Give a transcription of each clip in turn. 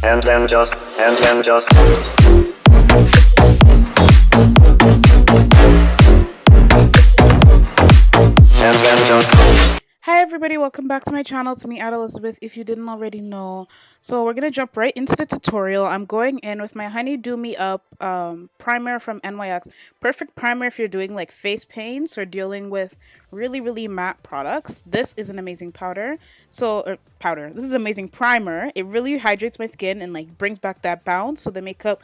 and then just Hi everybody, welcome back to my channel. It's me, Elizabeth, if you didn't already know. So we're gonna jump right into the tutorial. I'm going in with my Honey Do Me Up primer from NYX. Perfect primer if you're doing like face paints or dealing with really matte products. This is an amazing powder. This is an amazing primer. It really hydrates my skin and like brings back that bounce, so the makeup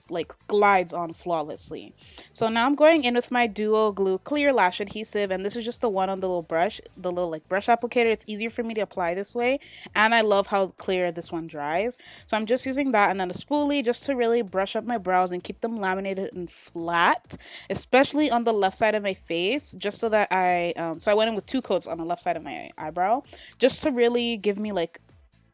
like glides on flawlessly. So now I'm going in with my Duo Glue Clear Lash Adhesive, and this is just the one on the little brush, the little like brush applicator. It's easier for me to apply this way, and I love how clear this one dries. So I'm just using that and then a spoolie just to really brush up my brows and keep them laminated and flat, especially on the left side of my face, just so that so I went in with 2 coats on the left side of my eyebrow, just to really give me like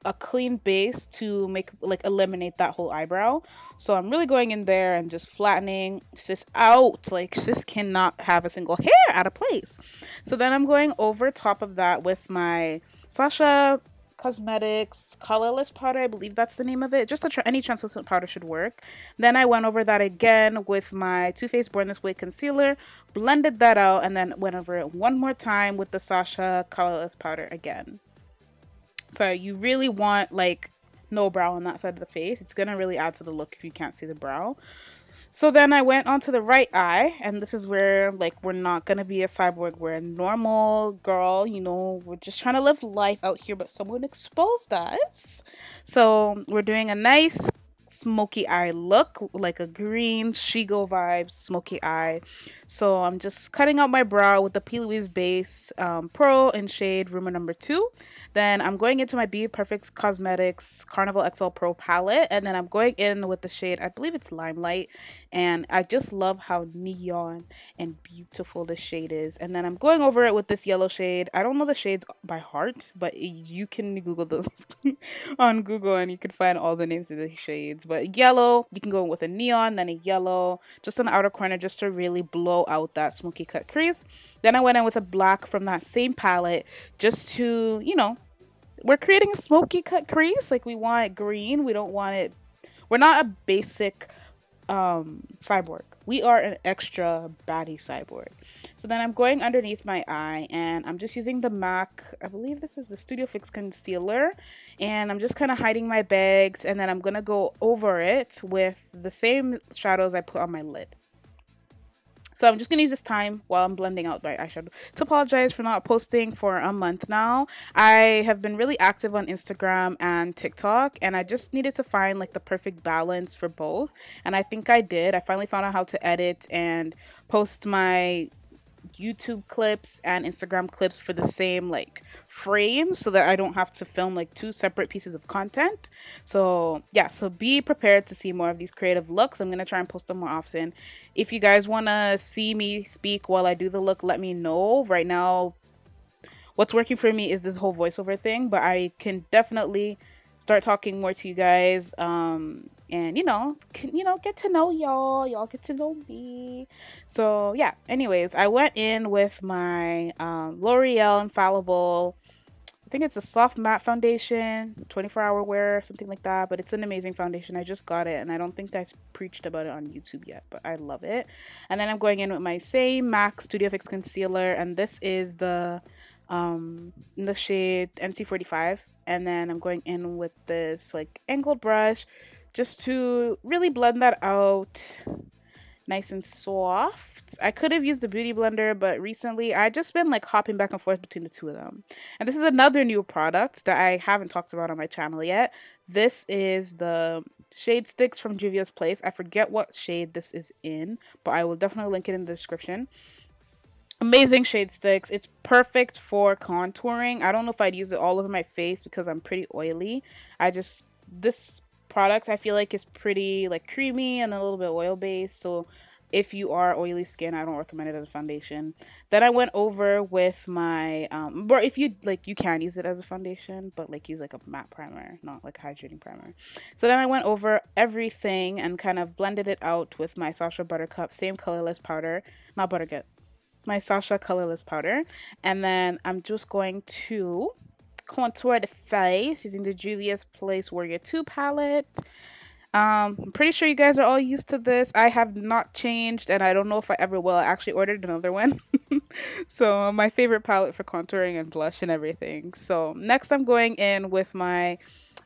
a clean base to make like eliminate that whole eyebrow. So I'm really going in there and just flattening sis out. Like sis cannot have a single hair out of place. So then I'm going over top of that with my Sasha Cosmetics colorless powder. I believe that's the name of it. Just any translucent powder should work. Then I went over that again with my Too Faced Born This Way concealer, blended that out, and then went over it one more time with the Sasha colorless powder again. So you really want like no brow on that side of the face. It's gonna really add to the look if you can't see the brow. So then I went onto the right eye, and this is where like we're not gonna be a cyborg. We're a normal girl, you know, we're just trying to live life out here, but someone exposed us. So we're doing a nice smoky eye look, like a green Shigo vibes smoky eye. So I'm just cutting out my brow with the P. Louise Base Pro in shade Rumour number 2. Then I'm going into my Be Perfect Cosmetics Carnival XL Pro palette, and then I'm going in with the shade, I believe it's Limelight, and I just love how neon and beautiful the shade is. And then I'm going over it with this yellow shade. I don't know the shades by heart, but you can Google those on Google and you can find all the names of the shades. But yellow, you can go with a neon, then a yellow, just on the outer corner, just to really blow out that smoky cut crease. Then I went in with a black from that same palette, just to, you know, we're creating a smoky cut crease. Like, we want it green. We don't want it, we're not a basic cyborg. We are an extra baddie cyborg. So then I'm going underneath my eye, and I'm just using the MAC, I believe this is the Studio Fix concealer, and I'm just kind of hiding my bags, and then I'm gonna go over it with the same shadows I put on my lid. So I'm just going to use this time while I'm blending out my eyeshadow to apologize for not posting for a month now. I have been really active on Instagram and TikTok, and I just needed to find like the perfect balance for both. And I think I did. I finally found out how to edit and post my YouTube clips and Instagram clips for the same like frame, so that I don't have to film like 2 separate pieces of content. So yeah, so be prepared to see more of these creative looks. I'm gonna try and post them more often. If you guys want to see me speak while I do the look, let me know. Right now what's working for me is this whole voiceover thing, but I can definitely start talking more to you guys, and get to know y'all get to know me. So yeah, anyways, I went in with my L'Oreal Infallible, I think it's a soft matte foundation, 24-hour wear, something like that, but it's an amazing foundation. I just got it, and I don't think I preached about it on YouTube yet, but I love it. And then I'm going in with my same MAC Studio Fix concealer, and this is the in the shade NC45, and then I'm going in with this like angled brush just to really blend that out nice and soft. I could have used the beauty blender, but recently I just been like hopping back and forth between the 2 of them. And this is another new product that I haven't talked about on my channel yet. This is the shade sticks from Juvia's Place. I forget what shade this is in, but I will definitely link it in the description. Amazing shade sticks. It's perfect for contouring. I don't know if I'd use it all over my face because I'm pretty oily. This product I feel like is pretty like creamy and a little bit oil based, so if you are oily skin, I don't recommend it as a foundation. Then I went over with my or if you like, you can use it as a foundation, but like use like a matte primer, not like a hydrating primer. So then I went over everything and kind of blended it out with my Sasha Buttercup same colorless powder, not Buttercup, my Sasha colorless powder. And then I'm just going to contour the face using the Juvia's Place Warrior 2 palette. I'm pretty sure you guys are all used to this. I have not changed, and I don't know if I ever will. I actually ordered another one. So my favorite palette for contouring and blush and everything. So next I'm going in with my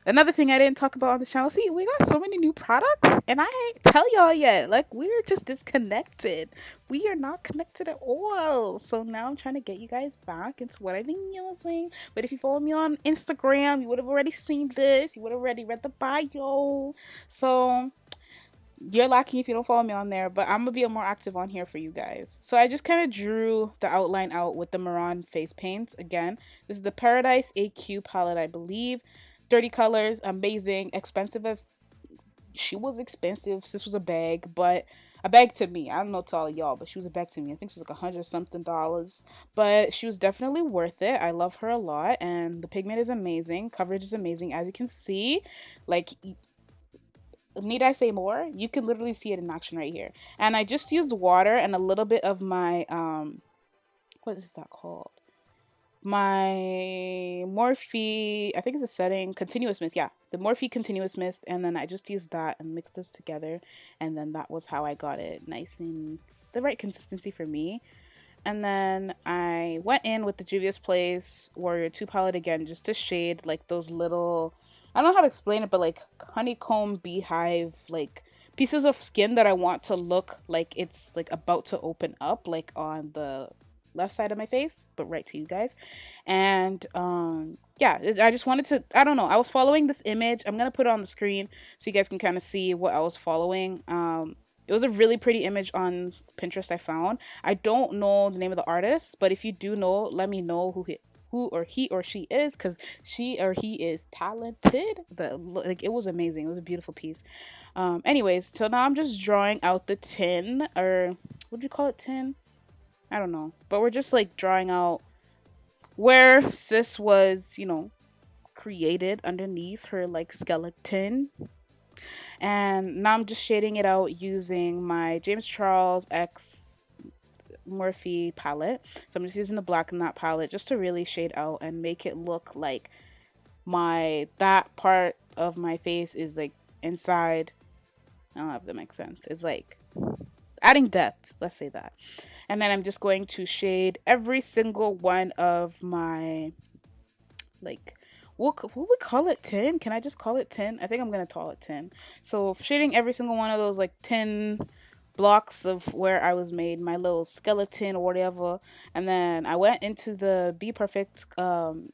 another thing I didn't talk about on this channel. See, we got so many new products, and I ain't tell y'all yet. Like, we're just disconnected. We are not connected at all. So now I'm trying to get you guys back into what I've been using. But if you follow me on Instagram, you would have already seen this. You would have already read the bio. So you're lucky if you don't follow me on there, but I'm gonna be more active on here for you guys. So I just kind of drew the outline out with the Maron face paints. Again, this is the Paradise AQ palette, I believe. 30 colors, amazing, expensive. She was expensive. This was a bag, but a bag to me. I don't know to all y'all, but she was a bag to me. I think she was like $100-something, but she was definitely worth it. I love her a lot, and the pigment is amazing. Coverage is amazing, as you can see. Like, need I say more? You can literally see it in action right here. And I just used water and a little bit of my what is that called? My Morphe, I think it's a setting, continuous mist. Yeah, the Morphe continuous mist, and then I just used that and mixed those together, and then that was how I got it nice and the right consistency for me. And then I went in with the Juvia's Place Warrior 2 palette again, just to shade like those little, I don't know how to explain it, but like honeycomb beehive, like pieces of skin that I want to look like it's like about to open up, like on the left side of my face, but right to you guys. And yeah, I just wanted to, I don't know, I was following this image. I'm gonna put it on the screen so you guys can kind of see what I was following. It was a really pretty image on Pinterest I found. I don't know the name of the artist, but if you do know, let me know who or he or she is, because she or he is talented. Like, it was amazing. It was a beautiful piece. Anyways, so now I'm just drawing out the tin, or what do you call it, tin? I don't know, but we're just like drawing out where sis was, you know, created underneath her like skeleton. And now I'm just shading it out using my James Charles X Morphe palette. So I'm just using the black in that palette just to really shade out and make it look like that part of my face is like inside. I don't know if that makes sense. It's like adding depth, let's say that. And then I'm just going to shade every single one of my, like, what we call it, tin? Can I just call it tin? I think I'm gonna call it tin. So shading every single one of those like tin blocks of where I was made, my little skeleton or whatever. And then I went into the Be Perfect Carnival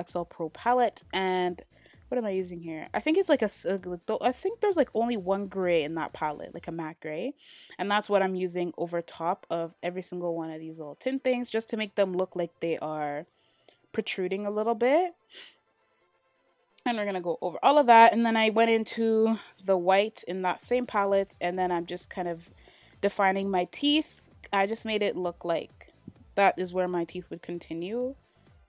XL Pro palette, and what am I using here? I think it's like I think there's like only one gray in that palette, like a matte gray, and that's what I'm using over top of every single one of these little tin things, just to make them look like they are protruding a little bit. And we're gonna go over all of that, and then I went into the white in that same palette, and then I'm just kind of defining my teeth. I just made it look like that is where my teeth would continue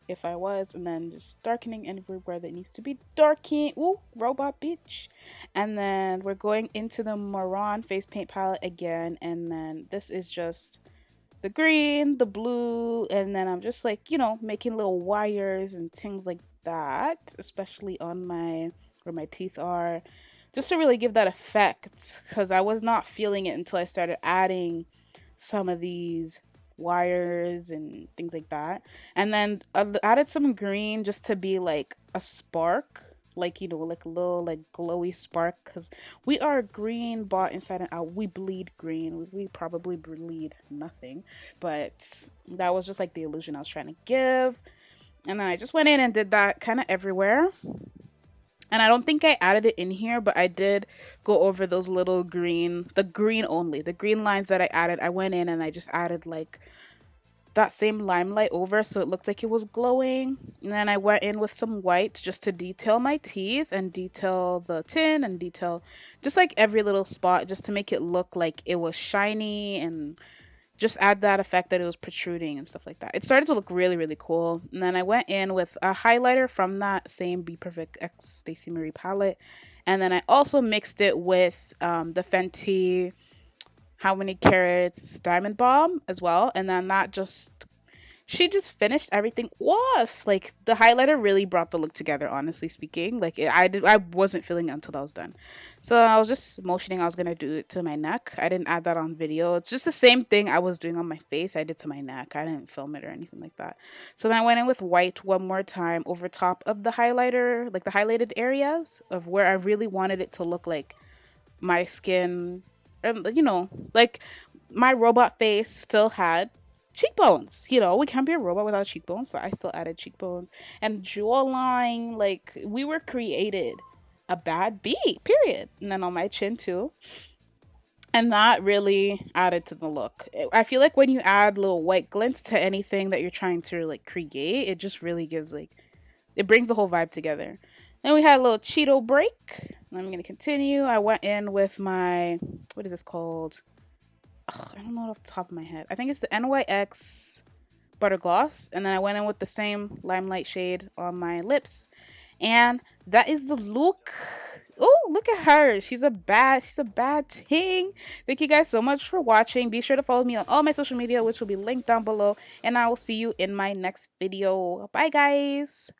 if I was, and then just darkening everywhere that needs to be darkened. Ooh, robot bitch. And then we're going into the Maron face paint palette again, and then this is just the green, the blue, and then I'm just like, you know, making little wires and things like that, especially on where my teeth are, just to really give that effect, because I was not feeling it until I started adding some of these wires and things like that. And then I added some green just to be like a spark, like, you know, like a little like glowy spark, because we are green bought inside and out. We bleed green. We probably bleed nothing, but that was just like the illusion I was trying to give. And then I just went in and did that kind of everywhere. And I don't think I added it in here, but I did go over those little green, the green lines that I added. I went in and I just added like that same limelight over, so it looked like it was glowing. And then I went in with some white just to detail my teeth and detail the tin and detail just like every little spot, just to make it look like it was shiny and just add that effect that it was protruding and stuff like that. It started to look really, really cool. And then I went in with a highlighter from that same Be Perfect X Stacey Marie palette. And then I also mixed it with the Fenty How Many Carats Diamond Bomb as well. And then that just she just finished everything off. Like the highlighter really brought the look together, honestly speaking. Like I wasn't feeling it until I was done. So I was just motioning I was gonna do it to my neck. I didn't add that on video. It's just the same thing I was doing on my face. I did to my neck. I didn't film it or anything like that. So then I went in with white one more time over top of the highlighter, like the highlighted areas of where I really wanted it to look like my skin, you know, like my robot face still had cheekbones. You know, we can't be a robot without cheekbones, so I still added cheekbones and jawline. Like we were created a bad bee, period. And then on my chin too. And that really added to the look. I feel like when you add little white glints to anything that you're trying to like create, it just really gives like, it brings the whole vibe together. Then we had a little Cheeto break. I'm gonna continue. I went in with my, what is this called? Ugh, I don't know off the top of my head. I think it's the NYX Butter Gloss. And then I went in with the same Limelight shade on my lips. And that is the look. Oh, look at her. She's a bad thing. Thank you guys so much for watching. Be sure to follow me on all my social media, which will be linked down below. And I will see you in my next video. Bye, guys.